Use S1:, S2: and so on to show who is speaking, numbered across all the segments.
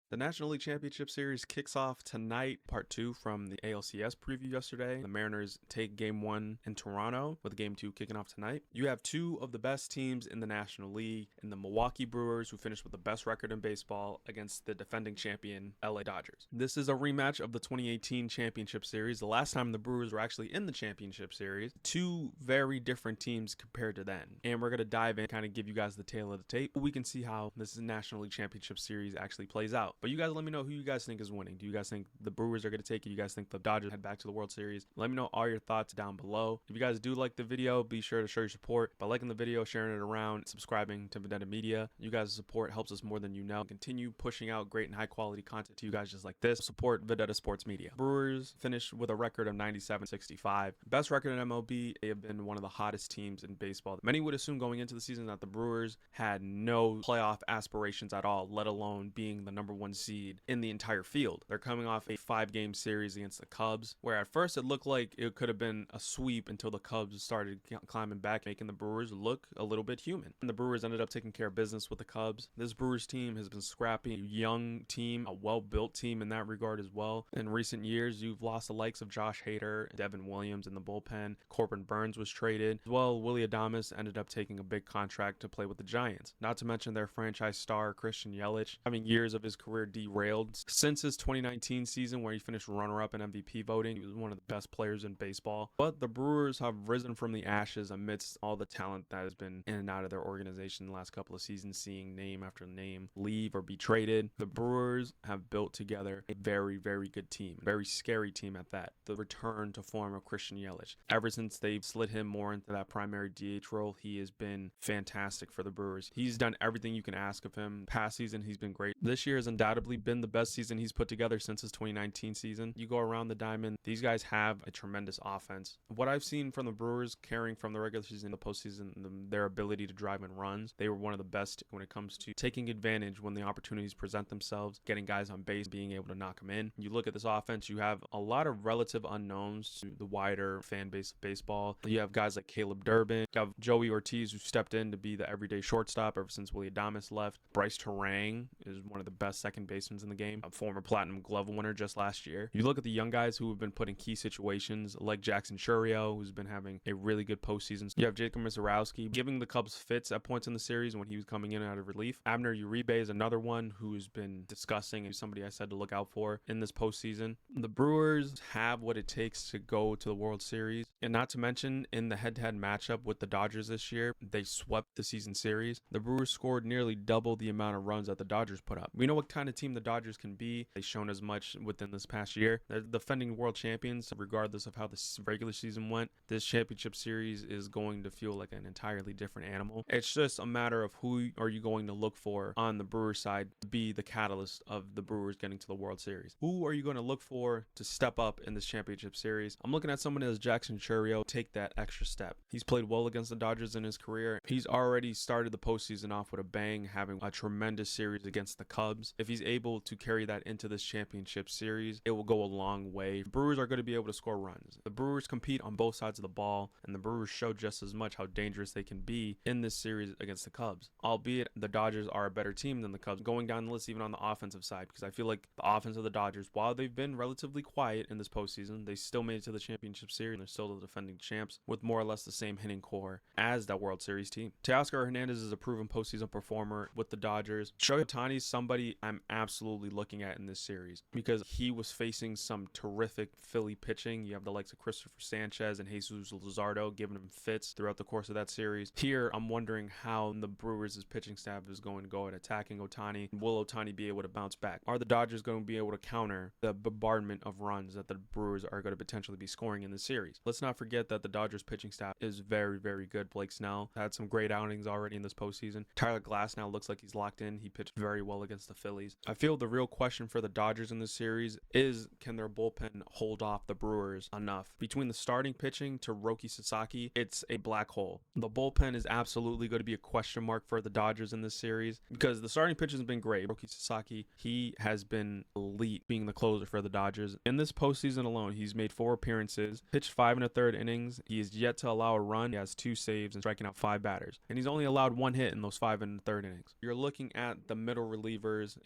S1: The National League Championship Series kicks off tonight, part 2 from the ALCS preview yesterday. The Mariners take Game 1 in Toronto, with Game 2 kicking off tonight. You have two of the best teams in the National League, in the Milwaukee Brewers, who finished with the best record in baseball, against the defending champion LA Dodgers. This is a rematch of the 2018 Championship Series, the last time the Brewers were actually in the Championship Series. Two very different teams compared to then. And we're going to dive in, kind of give you guys the tale of the tape. We can see how this National League Championship Series actually plays out. But you guys let me know who you guys think is winning. Do you guys think the Brewers are going to take it? Do you guys think the Dodgers head back to the World Series? Let me know all your thoughts down below. If you guys do like the video, be sure to show your support by liking the video, sharing it around, subscribing to Vendetta Media. You guys' support helps us more than you know. Continue pushing out great and high quality content to you guys just like this. Support Vendetta Sports Media. Brewers finished with a record of 97-65. Best record in MLB. They have been one of the hottest teams in baseball. Many would assume going into the season that the Brewers had no playoff aspirations at all, let alone being the #1 seed in the entire field. They're coming off a 5-game series against the Cubs, where at first it looked like it could have been a sweep until the Cubs started climbing back, making the Brewers look a little bit human. And the Brewers ended up taking care of business with the Cubs. This Brewers team has been scrappy, a young team, a well-built team in that regard as well. In recent years, you've lost the likes of Josh Hader, Devin Williams in the bullpen. Corbin Burns was traded. As well, Willie Adames ended up taking a big contract to play with the Giants. Not to mention their franchise star, Christian Yelich, having years of his career derailed. Since his 2019 season, where he finished runner-up in MVP voting, he was one of the best players in baseball. But the Brewers have risen from the ashes amidst all the talent that has been in and out of their organization the last couple of seasons, seeing name after name leave or be traded. The Brewers have built together a very, very good team, very scary team at that. The return to form of Christian Yelich. Ever since they've slid him more into that primary DH role, he has been fantastic for the Brewers. He's done everything you can ask of him. Past season, he's been great. This year has undoubtedly been the best season he's put together since his 2019 season. You go around the diamond, these guys have a tremendous offense. What I've seen from the Brewers carrying from the regular season to the postseason, their ability to drive in runs, they were one of the best when it comes to taking advantage when the opportunities present themselves, getting guys on base, being able to knock them in. You look at this offense, you have a lot of relative unknowns to the wider fan base of baseball. You have guys like Caleb Durbin, you have Joey Ortiz, who stepped in to be the everyday shortstop ever since Willie Adames left. Bryce Terang is one of the best second basemen in the game, a former Platinum Glove winner just last year. You look at the young guys who have been put in key situations, like Jackson Churio, who's been having a really good postseason. You have Jacob Misiorowski giving the Cubs fits at points in the series when he was coming in out of relief. Abner Uribe is another one who's been disgusting and somebody I said to look out for in this postseason. The Brewers have what it takes to go to the World Series, and not to mention in the head-to-head matchup with the Dodgers this year, they swept the season series. The Brewers scored nearly double the amount of runs that the Dodgers put up. We know what kind of team the Dodgers can be. They've shown as much within this past year. They're the defending world champions, regardless of how the regular season went. This championship series is going to feel like an entirely different animal. It's just a matter of who are you going to look for on the Brewers side to be the catalyst of the Brewers getting to the World Series. Who are you going to look for to step up in this championship series? I'm looking at someone as Jackson Churio take that extra step. He's played well against the Dodgers in his career. He's already started the postseason off with a bang, having a tremendous series against the Cubs. If he's able to carry that into this championship series, it will go a long way. The Brewers are going to be able to score runs. The Brewers compete on both sides of the ball, and the Brewers show just as much how dangerous they can be in this series against the Cubs. Albeit the Dodgers are a better team than the Cubs, going down the list even on the offensive side, because I feel like the offense of the Dodgers, while they've been relatively quiet in this postseason, they still made it to the championship series, and they're still the defending champs with more or less the same hitting core as that World Series team. Teoscar Hernandez is a proven postseason performer with the Dodgers. Shohei Ohtani is somebody I'm absolutely looking at in this series because he was facing some terrific Philly pitching. You have the likes of Christopher Sanchez and Jesus Luzardo giving him fits throughout the course of that series. Here, I'm wondering how the Brewers' pitching staff is going to go at attacking Ohtani. Will Ohtani be able to bounce back? Are the Dodgers going to be able to counter the bombardment of runs that the Brewers are going to potentially be scoring in the series? Let's not forget that the Dodgers pitching staff is very, very good. Blake Snell had some great outings already in this postseason. Tyler Glass now looks like he's locked in. He pitched very well against the Phillies. I feel the real question for the Dodgers in this series is, can their bullpen hold off the Brewers enough? Between the starting pitching to Roki Sasaki, it's a black hole. The bullpen is absolutely going to be a question mark for the Dodgers in this series because the starting pitching has been great. Roki Sasaki, he has been elite being the closer for the Dodgers. In this postseason alone, he's made 4 appearances, pitched 5 1/3 innings. He is yet to allow a run. He has 2 saves and striking out 5 batters. And he's only allowed 1 hit in those 5 1/3 innings. You're looking at the middle relievers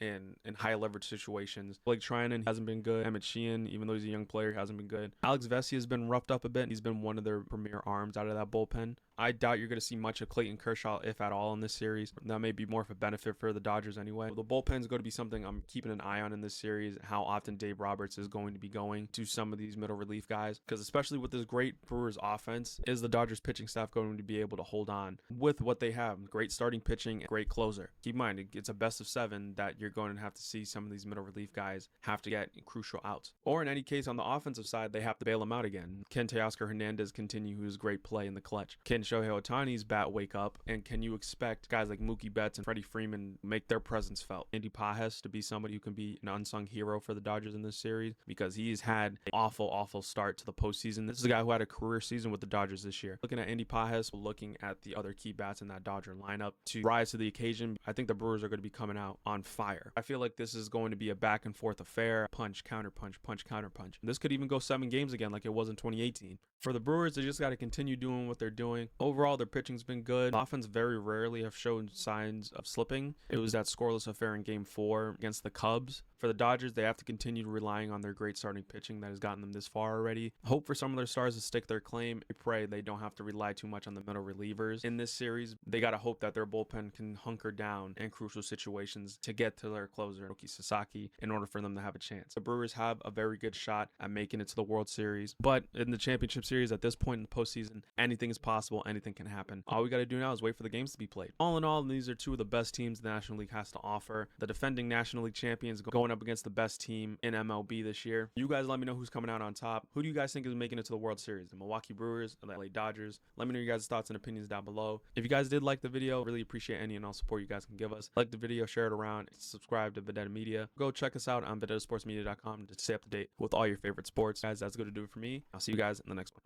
S1: in high leverage situations. Blake Trinan hasn't been good. Emmett Sheehan, even though he's a young player, hasn't been good. Alex Vesia has been roughed up a bit. He's been one of their premier arms out of that bullpen. I doubt you're going to see much of Clayton Kershaw, if at all, in this series. That may be more of a benefit for the Dodgers anyway. The bullpen's going to be something I'm keeping an eye on in this series, how often Dave Roberts is going to be going to some of these middle relief guys, because especially with this great Brewers offense, is the Dodgers pitching staff going to be able to hold on with what they have? Great starting pitching, great closer. Keep in mind, it's a best of 7 that you're going to have to see some of these middle relief guys have to get crucial outs. Or in any case, on the offensive side, they have to bail them out again. Can Teoscar Hernandez continue his great play in the clutch? Can Shohei Ohtani's bat wake up? And can you expect guys like Mookie Betts and Freddie Freeman make their presence felt? Andy Pages to be somebody who can be an unsung hero for the Dodgers in this series, because he's had an awful start to the postseason. This is a guy who had a career season with the Dodgers this year. Looking at Andy Pages, looking at the other key bats in that Dodger lineup to rise to the occasion, I think the Brewers are going to be coming out on fire. I feel like this is going to be a back and forth affair. Punch, counter punch, punch, counter punch. This could even go 7 games again like it was in 2018. For the Brewers, they just got to continue doing what they're doing. Overall, their pitching's been good. The offense very rarely have shown signs of slipping. It was that scoreless affair in Game 4 against the Cubs. For the Dodgers, they have to continue relying on their great starting pitching that has gotten them this far already. Hope for some of their stars to stick their claim. I pray they don't have to rely too much on the middle relievers in this series. They got to hope that their bullpen can hunker down in crucial situations to get to their closer, Roki Sasaki, in order for them to have a chance. The Brewers have a very good shot at making it to the World Series, but in the championship series at this point in the postseason, anything is possible, anything can happen. All we got to do now is wait for the games to be played. All in all, these are 2 of the best teams the National League has to offer. The defending National League champions going up against the best team in MLB this year. You guys let me know who's coming out on top. Who do you guys think is making it to the World Series? The Milwaukee Brewers or the LA Dodgers? Let me know your guys' thoughts and opinions down below. If you guys did like the video, really appreciate any and all support you guys can give us. Like the video, share it around, subscribe to Vendetta Media. Go check us out on VendettaSportsMedia.com to stay up to date with all your favorite sports. Guys, that's going to do it for me. I'll see you guys in the next one.